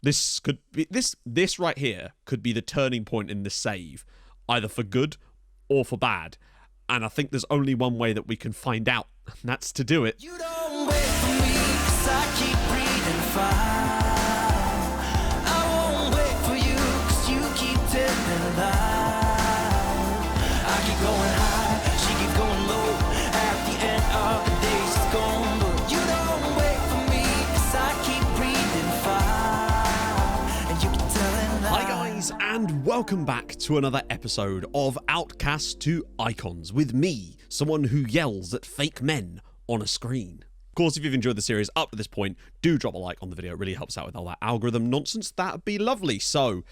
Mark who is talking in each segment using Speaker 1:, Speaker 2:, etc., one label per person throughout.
Speaker 1: This right here could be the turning point in the save, either for good or for bad. And I think there's only one way that we can find out, and that's to do it.
Speaker 2: You don't wait for me, 'cause I keep breathing fire. I won't wait for you, 'cause you keep telling lies. I keep going high, she keeps going low. At the end of the day, she's gone. But you don't wait for me, 'cause I keep breathing fire. And you keep telling lies.
Speaker 1: Hi guys, and welcome back to another episode of Outcasts to Icons with me, someone who yells at fake men on a screen. Of course, if you've enjoyed the series up to this point, do drop a like on the video. It really helps out with all that algorithm nonsense. That'd be lovely. So,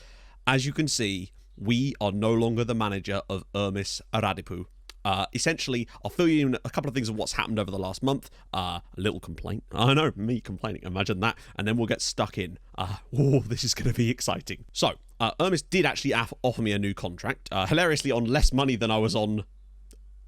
Speaker 1: as you can see, we are no longer the manager of Ermis Radipu. Essentially, I'll fill you in a couple of things of what's happened over the last month. A little complaint. I know, me complaining. Imagine that. And then we'll get stuck in. This is going to be exciting. So, Ermis did actually offer me a new contract. Hilariously on less money than I was on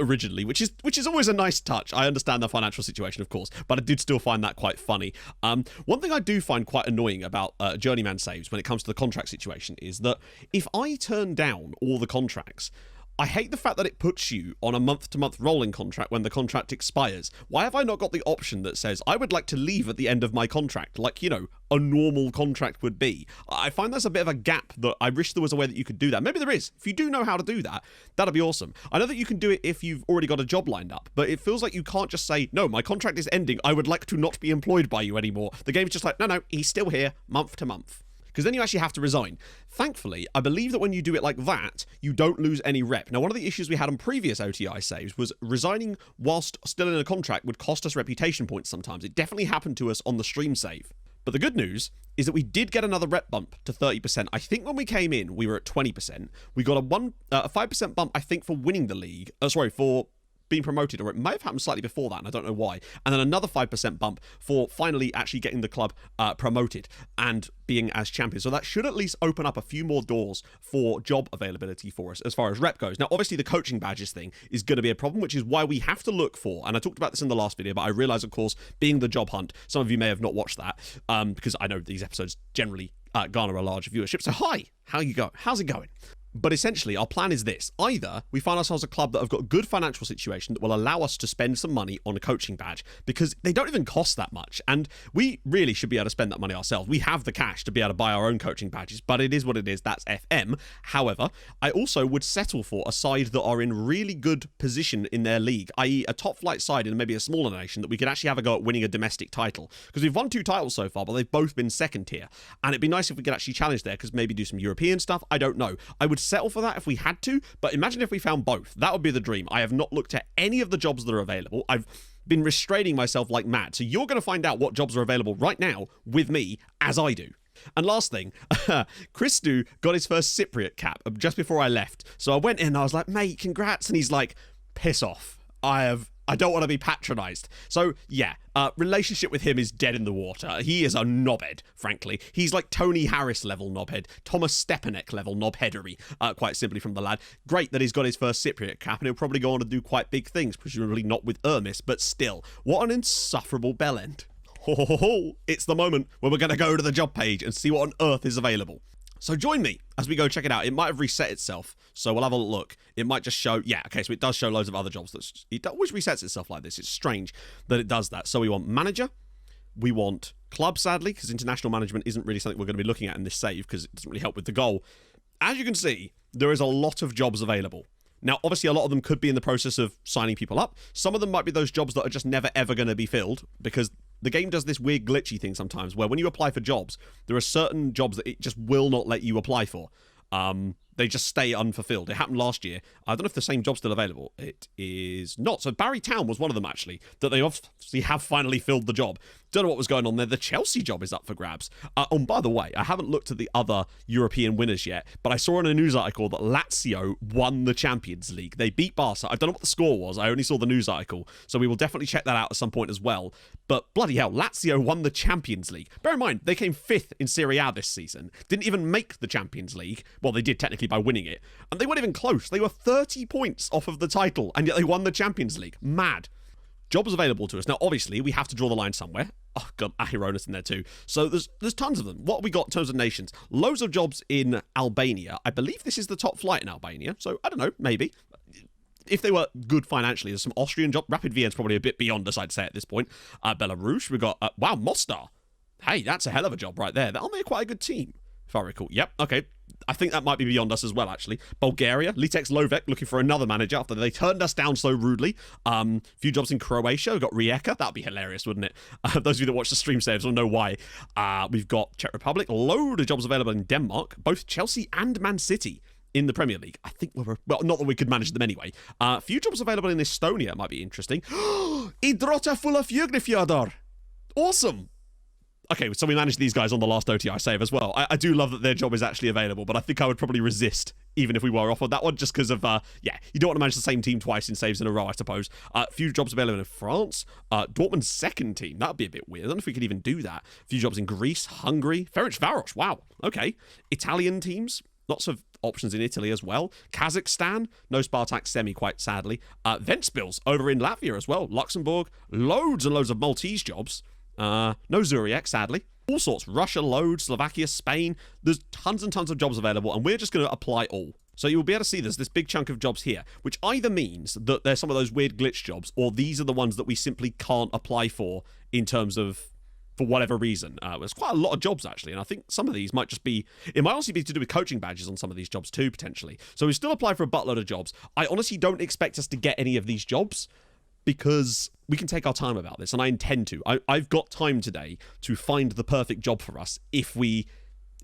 Speaker 1: originally, which is always a nice touch. I understand the financial situation, of course, but I did still find that quite funny. One thing I do find quite annoying about journeyman saves when it comes to the contract situation is that if I turn down all the contracts, I hate the fact that it puts you on a month-to-month rolling contract when the contract expires. Why have I not got the option that says, I would like to leave at the end of my contract, like, you know, a normal contract would be? I find there's a bit of a gap that I wish there was a way that you could do that. Maybe there is. If you do know how to do that, that'd be awesome. I know that you can do it if you've already got a job lined up, but it feels like you can't just say, no, my contract is ending, I would like to not be employed by you anymore. The game's just like, no, he's still here, month to month. Because then you actually have to resign. Thankfully, I believe that when you do it like that, you don't lose any rep. Now, one of the issues we had on previous OTI saves was resigning whilst still in a contract would cost us reputation points sometimes. It definitely happened to us on the stream save. But the good news is that we did get another rep bump to 30%. I think when we came in, we were at 20%. We got a 5% bump, I think, for winning the league. For being promoted, or it may have happened slightly before that, and I don't know why. And then another 5% bump for finally actually getting the club promoted and being as champion. So that should at least open up a few more doors for job availability for us as far as rep goes. Now, obviously, the coaching badges thing is going to be a problem, which is why we have to look for, and I talked about this in the last video, but I realize, of course, being the job hunt, some of you may have not watched that, because I know these episodes generally garner a large viewership. So hi, how's it going? But essentially, our plan is this. Either we find ourselves a club that have got a good financial situation that will allow us to spend some money on a coaching badge, because they don't even cost that much. And we really should be able to spend that money ourselves. We have the cash to be able to buy our own coaching badges, but it is what it is. That's FM. However, I also would settle for a side that are in really good position in their league, i.e. a top flight side in maybe a smaller nation that we could actually have a go at winning a domestic title. Because we've won 2 titles so far, but they've both been second tier. And it'd be nice if we could actually challenge there, because maybe do some European stuff. I don't know. I would settle for that if we had to, but imagine if we found both. That would be the dream. I have not looked at any of the jobs that are available. I've been restraining myself like mad. So you're going to find out what jobs are available right now with me as I do. And last thing, Christu got his first Cypriot cap just before I left. So I went in and I was like, mate, congrats. And he's like, piss off. I don't want to be patronized. So yeah, relationship with him is dead in the water. He is a knobhead, frankly. He's like Tony Harris level knobhead, Thomas Stepanek level knobheadery, quite simply from the lad. Great that he's got his first Cypriot cap, and he'll probably go on to do quite big things, presumably not with Ermis, but still, what an insufferable bellend. It's the moment where we're going to go to the job page and see what on earth is available. So join me as we go check it out. It might have reset itself, so we'll have a look. It might just show, yeah, okay, so it does show loads of other jobs. It always resets itself like this. It's strange that it does that. So we want manager, we want club, sadly, because international management isn't really something we're going to be looking at in this save, because it doesn't really help with the goal. As you can see, there is a lot of jobs available. Now, obviously, a lot of them could be in the process of signing people up. Some of them might be those jobs that are just never, ever going to be filled, because the game does this weird glitchy thing sometimes where when you apply for jobs, there are certain jobs that it just will not let you apply for. They just stay unfulfilled. It happened last year. I don't know if the same job's still available. It is not. So Barry Town was one of them, actually, that they obviously have finally filled the job. Don't know what was going on there. The Chelsea job is up for grabs. By the way, I haven't looked at the other European winners yet, but I saw in a news article that Lazio won the Champions League. They beat Barca. I don't know what the score was. I only saw the news article, so we will definitely check that out at some point as well. But bloody hell, Lazio won the Champions League. Bear in mind, they came 5th in Serie A this season. Didn't even make the Champions League. Well, they did technically by winning it. And they weren't even close. They were 30 points off of the title, and yet they won the Champions League. Mad. Jobs available to us. Now, obviously, we have to draw the line somewhere. Oh, God, Ahironis in there too. So there's tons of them. What have we got in terms of nations? Loads of jobs in Albania. I believe this is the top flight in Albania. So, I don't know, maybe. If they were good financially, there's some Austrian jobs. Rapid VN's probably a bit beyond us, I'd say, at this point. Belarus, we've got, wow, Mostar. Hey, that's a hell of a job right there. Aren't they quite a good team, if I recall? Yep, okay. I think that might be beyond us as well, actually. Bulgaria, Litex Lovec looking for another manager after they turned us down so rudely. Few jobs in Croatia. We've got Rijeka. That would be hilarious, wouldn't it? Those of you that watch the stream saves will know why. We've got Czech Republic. Load of jobs available in Denmark. Both Chelsea and Man City in the Premier League. I think well, not that we could manage them anyway. Few jobs available in Estonia might be interesting. Idrota fulla Fjögnefjörður. Awesome. Okay, so we managed these guys on the last OTI save as well. I do love that their job is actually available, but I think I would probably resist even if we were offered that one, just because of, you don't want to manage the same team twice in saves in a row, I suppose. Few jobs available in France. Dortmund's second team, that would be a bit weird. I don't know if we could even do that. Few jobs in Greece, Hungary, Ferencvaros, wow, okay. Italian teams, lots of options in Italy as well. Kazakhstan, no Spartak semi, quite sadly. Ventspils over in Latvia as well. Luxembourg, loads and loads of Maltese jobs. No Zurich, sadly. All sorts. Russia, loads. Slovakia, Spain. There's tons and tons of jobs available, and we're just going to apply all. So you'll be able to see there's this big chunk of jobs here, which either means that there's some of those weird glitch jobs, or these are the ones that we simply can't apply for in terms of, for whatever reason. There's quite a lot of jobs, actually, and I think some of these might just be, it might also be to do with coaching badges on some of these jobs too, potentially. So we still apply for a buttload of jobs. I honestly don't expect us to get any of these jobs, because we can take our time about this, and I intend to. I've got time today to find the perfect job for us if we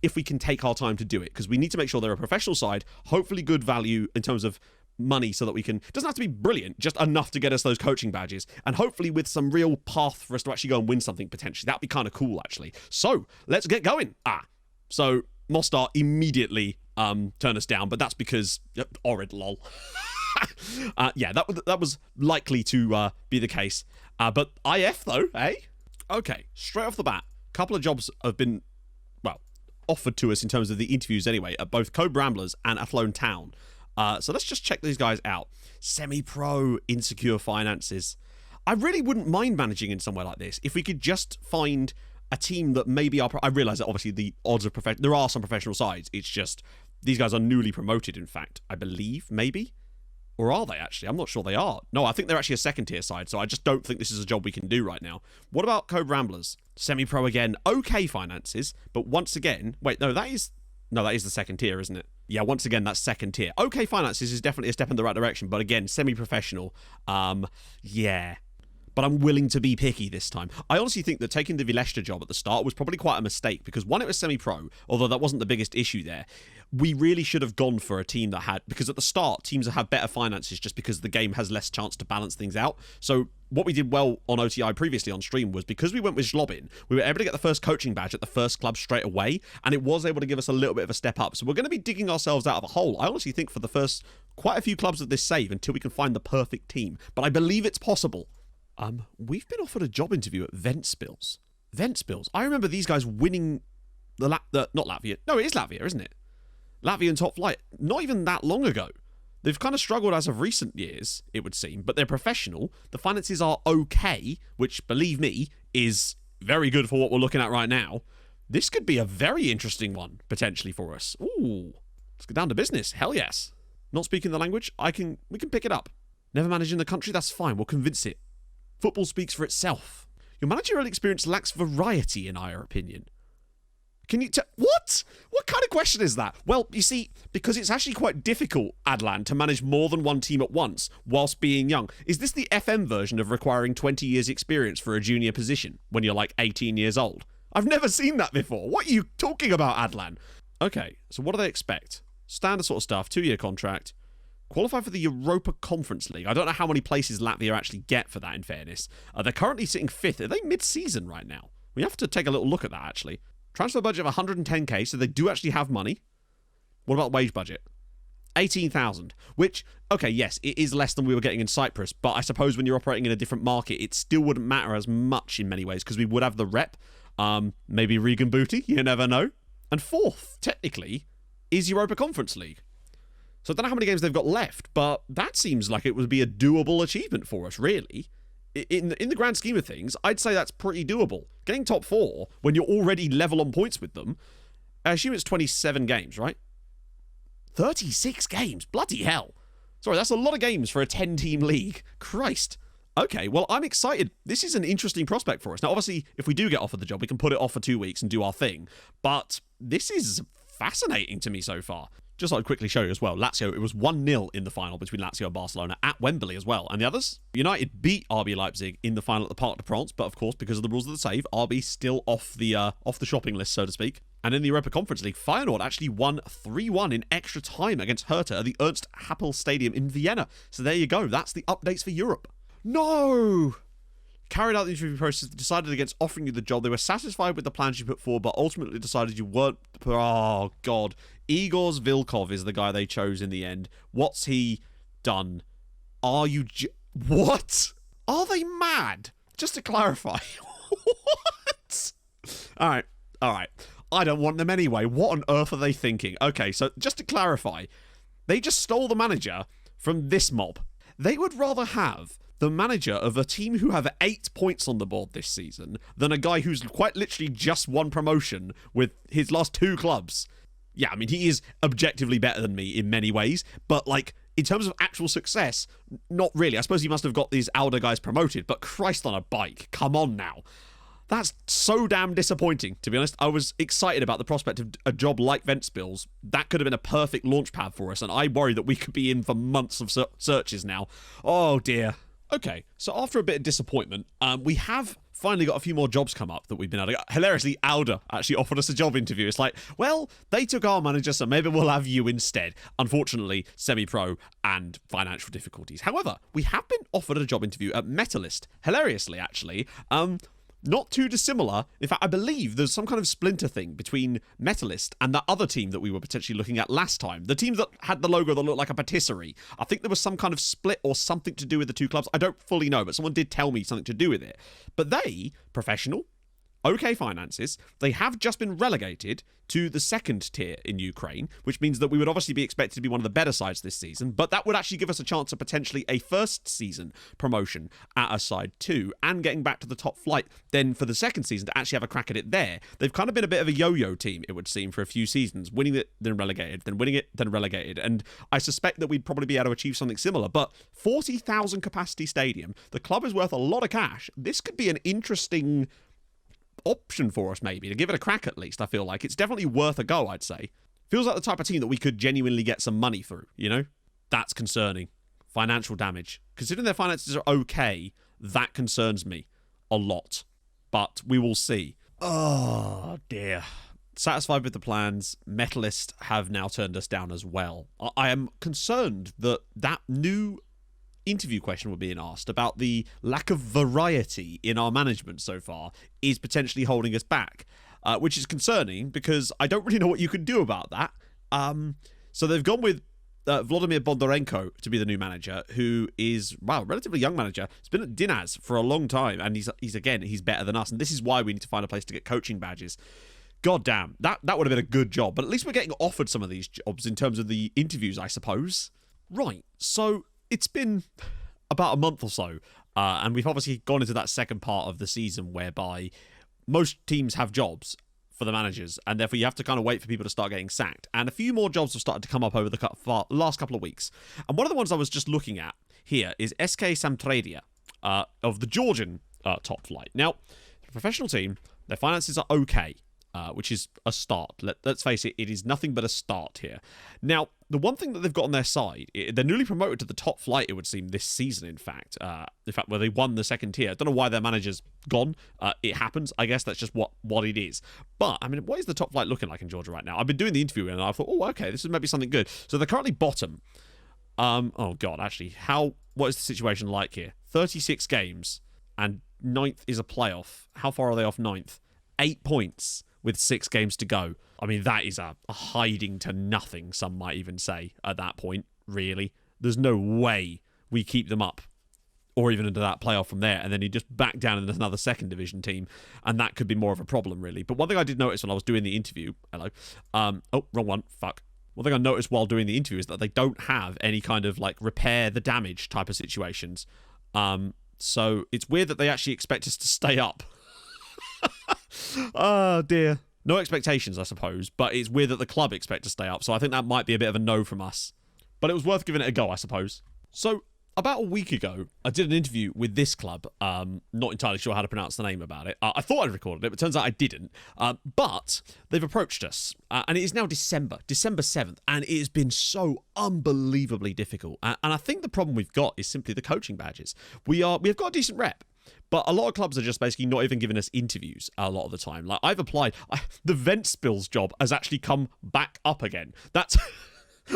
Speaker 1: can take our time to do it, because we need to make sure they're a professional side, hopefully good value in terms of money, so that we can, it doesn't have to be brilliant, just enough to get us those coaching badges, and hopefully with some real path for us to actually go and win something potentially. That'd be kind of cool, actually. So let's get going. So Mostar immediately turn us down, but that's because Orid, lol. That was likely to be the case. But IF though, eh? Okay, straight off the bat, a couple of jobs have been, well, offered to us in terms of the interviews anyway, at both Code Bramblers and Athlone Town. So let's just check these guys out. Semi-pro, insecure finances. I really wouldn't mind managing in somewhere like this if we could just find a team that maybe I realise that obviously the odds of there are some professional sides. It's just these guys are newly promoted, in fact, I believe, maybe. Or are they actually? I'm not sure they are. No, I think they're actually a second tier side, so I just don't think this is a job we can do right now. What about Code Ramblers? Semi-pro again. Okay finances, but once again, wait, no, that is the second tier, isn't it? Yeah, once again, that's second tier. Okay finances is definitely a step in the right direction, but again, semi-professional. Yeah. But I'm willing to be picky this time. I honestly think that taking the Vileshta job at the start was probably quite a mistake, because one, it was semi-pro, although that wasn't the biggest issue there. We really should have gone for a team that had, because at the start, teams that have better finances just because the game has less chance to balance things out. So what we did well on OTI previously on stream was, because we went with Zlobin, we were able to get the first coaching badge at the first club straight away, and it was able to give us a little bit of a step up. So we're going to be digging ourselves out of a hole, I honestly think, for the first quite a few clubs of this save until we can find the perfect team. But I believe it's possible. We've been offered a job interview at Ventspils. Ventspils. I remember these guys winning not Latvia. No, it is Latvia, isn't it? Latvian top flight. Not even that long ago. They've kind of struggled as of recent years, it would seem, but they're professional. The finances are okay, which, believe me, is very good for what we're looking at right now. This could be a very interesting one, potentially, for us. Ooh. Let's get down to business. Hell yes. Not speaking the language, we can pick it up. Never managed in the country, that's fine. We'll convince it. Football speaks for itself. Your managerial experience lacks variety, in our opinion. Can you what? What kind of question is that? Well, you see, because it's actually quite difficult, Adlan, to manage more than one team at once whilst being young. Is this the FM version of requiring 20 years experience for a junior position when you're like 18 years old? I've never seen that before. What are you talking about, Adlan? Okay, so what do they expect? Standard sort of stuff, 2-year contract. Qualify for the Europa Conference League. I don't know how many places Latvia actually get for that, in fairness. They're currently sitting 5th. Are they mid-season right now? We have to take a little look at that, actually. Transfer budget of 110k, so they do actually have money. What about wage budget? 18,000, which, okay, yes, it is less than we were getting in Cyprus, but I suppose when you're operating in a different market, it still wouldn't matter as much in many ways, because we would have the rep. Maybe Regan Booty, you never know. And 4th, technically, is Europa Conference League. So I don't know how many games they've got left, but that seems like it would be a doable achievement for us, really. in the grand scheme of things, I'd say that's pretty doable. Getting top 4 when you're already level on points with them, I assume it's 27 games, right? 36 games? Bloody hell. Sorry, that's a lot of games for a 10-team league. Christ. Okay, well, I'm excited. This is an interesting prospect for us. Now, obviously, if we do get offered the job, we can put it off for 2 weeks and do our thing. But this is fascinating to me so far. Just I'd quickly show you as well. Lazio, it was 1-0 in the final between Lazio and Barcelona at Wembley as well. And the others? United beat RB Leipzig in the final at the Parc des Princes, but of course, because of the rules of the save, RB still off the shopping list, so to speak. And in the Europa Conference League, Feyenoord actually won 3-1 in extra time against Hertha at the Ernst Happel Stadium in Vienna. So there you go. That's the updates for Europe. No! Carried out the interview process, decided against offering you the job. They were satisfied with the plans you put forward, but ultimately decided you weren't. Oh, God. Igor Vilkov is the guy they chose in the end. What's he done? Are you... What? Are they mad? Just to clarify. What? All right. I don't want them anyway. What on earth are they thinking? Okay, so just to clarify, they just stole the manager from this mob. They would rather have the manager of a team who have 8 points on the board this season than a guy who's quite literally just won promotion with his last 2 clubs. Yeah, I mean, he is objectively better than me in many ways, but like, in terms of actual success, not really. I suppose he must have got these Alder guys promoted, but Christ on a bike, come on now. That's so damn disappointing, to be honest. I was excited about the prospect of a job like Ventspils. That could have been a perfect launch pad for us, and I worry that we could be in for months of searches now. Oh, dear. Okay, so after a bit of disappointment, we have finally got a few more jobs come up that we've been able to get. Hilariously, Alder actually offered us a job interview. It's like, well, they took our manager, so maybe we'll have you instead. Unfortunately, semi-pro and financial difficulties. However, we have been offered a job interview at Metalist. Hilariously, actually. Not too dissimilar. In fact, I believe there's some kind of splinter thing between Metalist and that other team that we were potentially looking at last time. The teams that had the logo that looked like a patisserie. I think there was some kind of split or something to do with the 2 clubs. I don't fully know, but someone did tell me something to do with it. But they, professional, okay finances, they have just been relegated to the 2nd tier in Ukraine, which means that we would obviously be expected to be one of the better sides this season, but that would actually give us a chance of potentially a first season promotion at a side 2 and getting back to the top flight then for the 2nd season to actually have a crack at it there. They've kind of been a bit of a yo-yo team, it would seem, for a few seasons, winning it, then relegated, then winning it, then relegated, and I suspect that we'd probably be able to achieve something similar, but 40,000 capacity stadium, the club is worth a lot of cash. This could be an interesting option for us, maybe, to give it a crack at least. I feel like it's definitely worth a go, I'd say. Feels like the type of team that we could genuinely get some money through, you know? That's concerning. Financial damage. Considering their finances are okay, that concerns me a lot. But we will see. Oh, dear. Satisfied with the plans, Metalist have now turned us down as well. I am concerned that that new interview question we're being asked about the lack of variety in our management so far is potentially holding us back, which is concerning because I don't really know what you can do about that. So they've gone with Vladimir Bondarenko to be the new manager, who is, wow, relatively young manager. He's been at Dinaz for a long time, and he's better than us, and this is why we need to find a place to get coaching badges. God damn, that would have been a good job, but at least we're getting offered some of these jobs in terms of the interviews, I suppose. Right, so it's been about a month or so, and we've obviously gone into that second part of the season whereby most teams have jobs for the managers, and therefore you have to kind of wait for people to start getting sacked. And a few more jobs have started to come up over the last couple of weeks. And one of the ones I was just looking at here is SK Samtradia of the Georgian top flight. Now, the professional team, their finances are okay, which is a start. Let's face it, it is nothing but a start here. Now, the one thing that they've got on their side, they're newly promoted to the top flight, it would seem, this season, in fact, where they won the 2nd tier. I don't know why their manager's gone. It happens. I guess that's just what it is. But, I mean, what is the top flight looking like in Georgia right now? I've been doing the interview, and I thought, oh, okay, this is maybe something good. So they're currently bottom. Oh, God, actually, what is the situation like here? 36 games, and 9th is a playoff. How far are they off 9th? 8 points with 6 games to go. I mean, that is a hiding to nothing, some might even say, at that point, really. There's no way we keep them up or even into that playoff from there, and then you just back down into another 2nd division team, and that could be more of a problem, really. But one thing I did notice when I was doing the interview... Hello. Oh, wrong one. Fuck. One thing I noticed while doing the interview is that they don't have any kind of, like, repair the damage type of situations. So it's weird that they actually expect us to stay up. Oh, dear. No expectations, I suppose, but it's weird that the club expect to stay up, so I think that might be a bit of a no from us. But it was worth giving it a go, I suppose. So, about a week ago, I did an interview with this club. Not entirely sure how to pronounce the name about it. I thought I'd recorded it, but it turns out I didn't. But they've approached us, and it is now December 7th, and it has been so unbelievably difficult. And I think the problem we've got is simply the coaching badges. We've got a decent rep. But a lot of clubs are just basically not even giving us interviews a lot of the time. Like, I've applied. The Ventspils job has actually come back up again. That's...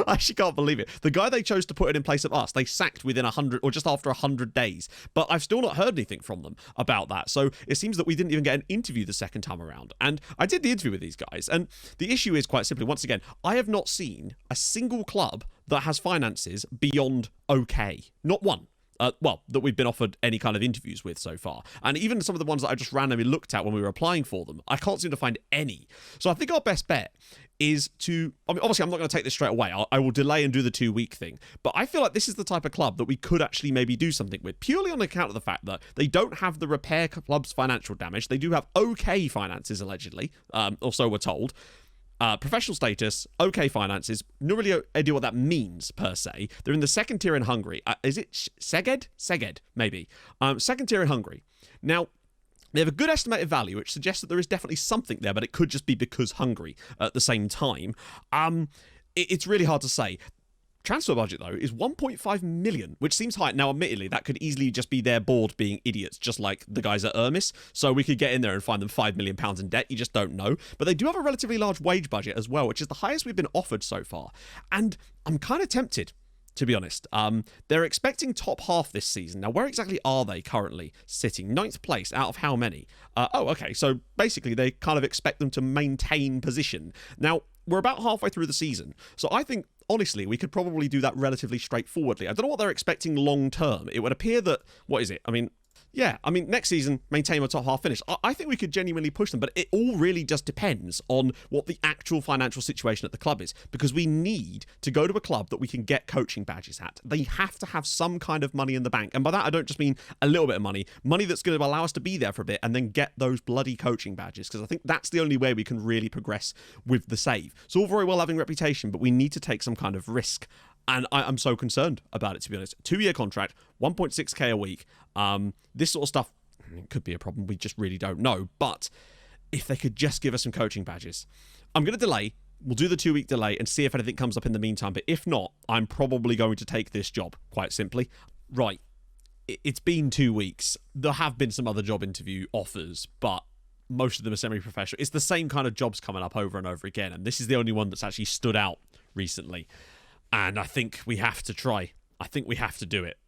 Speaker 1: I actually can't believe it. The guy they chose to put it in place of us, they sacked within 100 or just after 100 days. But I've still not heard anything from them about that. So it seems that we didn't even get an interview the second time around. And I did the interview with these guys. And the issue is quite simply, once again, I have not seen a single club that has finances beyond okay. Not one. That we've been offered any kind of interviews with so far. And even some of the ones that I just randomly looked at when we were applying for them, I can't seem to find any. So I think our best bet is to... I mean, obviously, I'm not going to take this straight away. I will delay and do the 2-week thing. But I feel like this is the type of club that we could actually maybe do something with, purely on account of the fact that they don't have the repair club's financial damage. They do have okay finances, allegedly, or so we're told. Professional status, okay finances, not really idea what that means per se. They're in the second tier in Hungary. Is it Szeged? Szeged, maybe. Second tier in Hungary. Now, they have a good estimated value, which suggests that there is definitely something there, but it could just be because Hungary at the same time. It's really hard to say. Transfer budget, though, is 1.5 million, which seems high. Now, admittedly, that could easily just be their board being idiots, just like the guys at Ermis. So we could get in there and find them £5 million in debt. You just don't know. But they do have a relatively large wage budget as well, which is the highest we've been offered so far. And I'm kind of tempted, to be honest. They're expecting top half this season. Now, where exactly are they currently sitting? 9th place out of how many? Okay. So basically, they kind of expect them to maintain position. Now, we're about halfway through the season. So I think, honestly, we could probably do that relatively straightforwardly. I don't know what they're expecting long term. It would appear that, what is it? Next season, maintain a top half finish. I think we could genuinely push them, but it all really just depends on what the actual financial situation at the club is, because we need to go to a club that we can get coaching badges at. They have to have some kind of money in the bank. And by that, I don't just mean a little bit of money that's going to allow us to be there for a bit and then get those bloody coaching badges, because I think that's the only way we can really progress with the save. It's all very well having reputation, but we need to take some kind of risk. And I'm so concerned about it, to be honest. 2-year contract, 1.6k a week. This sort of stuff could be a problem. We just really don't know. But if they could just give us some coaching badges. I'm going to delay. We'll do the 2-week delay and see if anything comes up in the meantime. But if not, I'm probably going to take this job, quite simply. Right. It's been 2 weeks. There have been some other job interview offers, but most of them are semi-professional. It's the same kind of jobs coming up over and over again. And this is the only one that's actually stood out recently. And I think we have to try. I think we have to do it.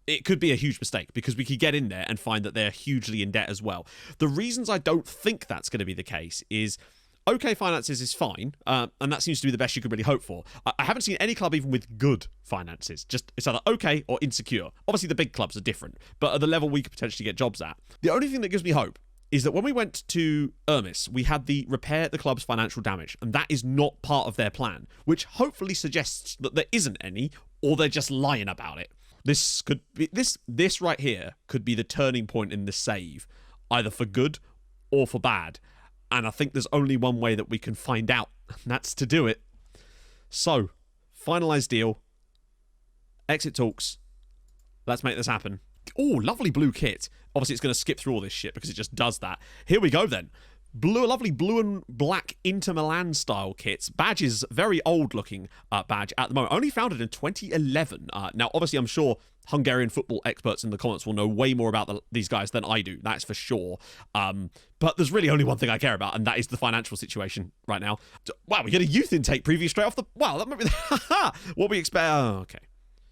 Speaker 1: It could be a huge mistake because we could get in there and find that they're hugely in debt as well. The reasons I don't think that's going to be the case is okay finances is fine, and that seems to be the best you could really hope for. I haven't seen any club even with good finances. Just it's either okay or insecure. Obviously the big clubs are different, but at the level we could potentially get jobs at. The only thing that gives me hope is that when we went to Ermis, we had the repair the club's financial damage, and that is not part of their plan, which hopefully suggests that there isn't any, or they're just lying about it. This could be this right here could be the turning point in the save, either for good or for bad. And I think there's only one way that we can find out, and that's to do it. So, finalised deal. Exit talks. Let's make this happen. Oh, lovely blue kit. Obviously, it's going to skip through all this shit because it just does that. Here we go, then. Lovely blue and black Inter Milan style kits. Badges, very old looking badge at the moment. Only founded in 2011. Now, obviously, I'm sure Hungarian football experts in the comments will know way more about these guys than I do. That's for sure. But there's really only one thing I care about, and that is the financial situation right now. Wow, we get a youth intake preview straight off the... Wow, that might be... What we expect... Oh, okay.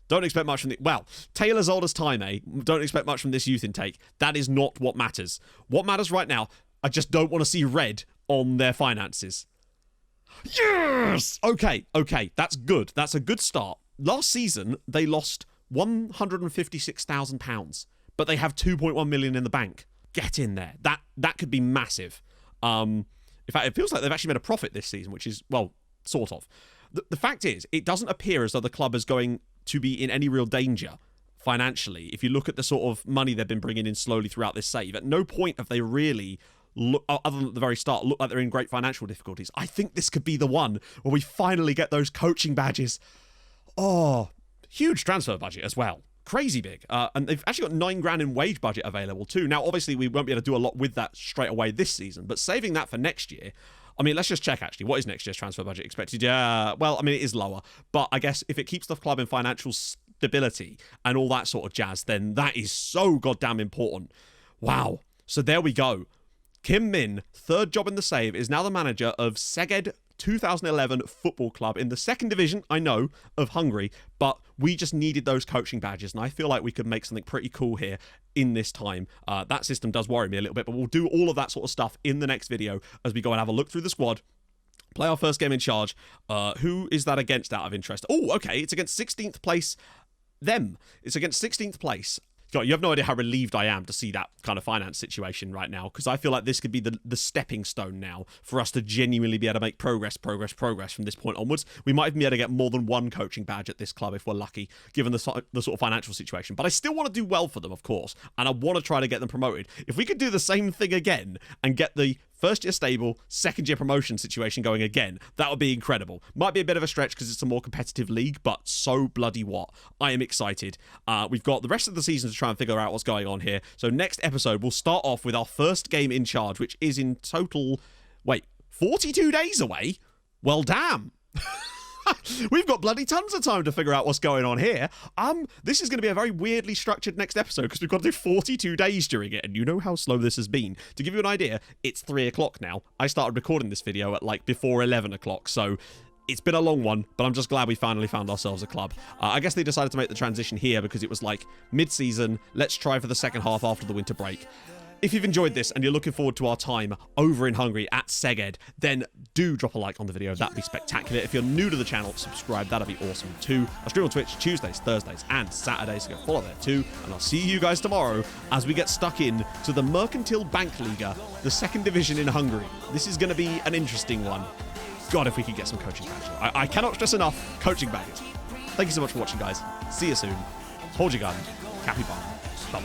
Speaker 1: Don't expect much from the... Well, Taylor's old as time, eh? Don't expect much from this youth intake. That is not what matters. What matters right now, I just don't want to see red on their finances. Yes! Okay. That's good. That's a good start. Last season, they lost £156,000, but they have 2.1 million in the bank. Get in there. That could be massive. In fact, it feels like they've actually made a profit this season, which is, well, sort of. The fact is, it doesn't appear as though the club is going to be in any real danger financially. If you look at the sort of money they've been bringing in slowly throughout this save, at no point have they really look, other than at the very start, look like they're in great financial difficulties. I think this could be the one where we finally get those coaching badges. Oh, huge transfer budget as well. Crazy big. And they've actually got $9,000 in wage budget available too. Now, obviously, we won't be able to do a lot with that straight away this season, but saving that for next year. I mean, let's just check, actually. What is next year's transfer budget expected? Yeah, well, I mean, it is lower. But I guess if it keeps the club in financial stability and all that sort of jazz, then that is so goddamn important. Wow. So there we go. Kim Min, third job in the save, is now the manager of Szeged 2011 Football Club in the second division, I know, of Hungary, but we just needed those coaching badges, and I feel like we could make something pretty cool here in this time. That system does worry me a little bit, but we'll do all of that sort of stuff in the next video as we go and have a look through the squad, play our first game in charge. Who is that against out of interest? Oh, okay, it's against 16th place them. It's against 16th place. God, you have no idea how relieved I am to see that kind of finance situation right now, because I feel like this could be the stepping stone now for us to genuinely be able to make progress from this point onwards. We might even be able to get more than one coaching badge at this club if we're lucky, given the sort of financial situation. But I still want to do well for them, of course, and I want to try to get them promoted. If we could do the same thing again and get the first year stable, second year promotion situation going again, that would be incredible. Might be a bit of a stretch because it's a more competitive league, but so bloody what. I am excited. We've got the rest of the season to try and figure out what's going on here. So next episode, we'll start off with our first game in charge, which is in total, 42 days away? Well, damn. We've got bloody tons of time to figure out what's going on here. This is going to be a very weirdly structured next episode because we've got to do 42 days during it, and you know how slow this has been. To give you an idea, it's 3 o'clock now. I started recording this video at before 11 o'clock, so it's been a long one, but I'm just glad we finally found ourselves a club. I guess they decided to make the transition here because it was mid-season, let's try for the second half after the winter break. If you've enjoyed this and you're looking forward to our time over in Hungary at Szeged, then do drop a like on the video. That'd be spectacular. If you're new to the channel, subscribe. That'd be awesome too. I stream on Twitch Tuesdays, Thursdays, and Saturdays, so go follow there too. And I'll see you guys tomorrow as we get stuck in to the Mercantile Bank Liga, the second division in Hungary. This is going to be an interesting one. God, if we could get some coaching badges. I cannot stress enough, coaching badges. Thank you so much for watching, guys. See you soon. Hold your gun. Capybara. Bye.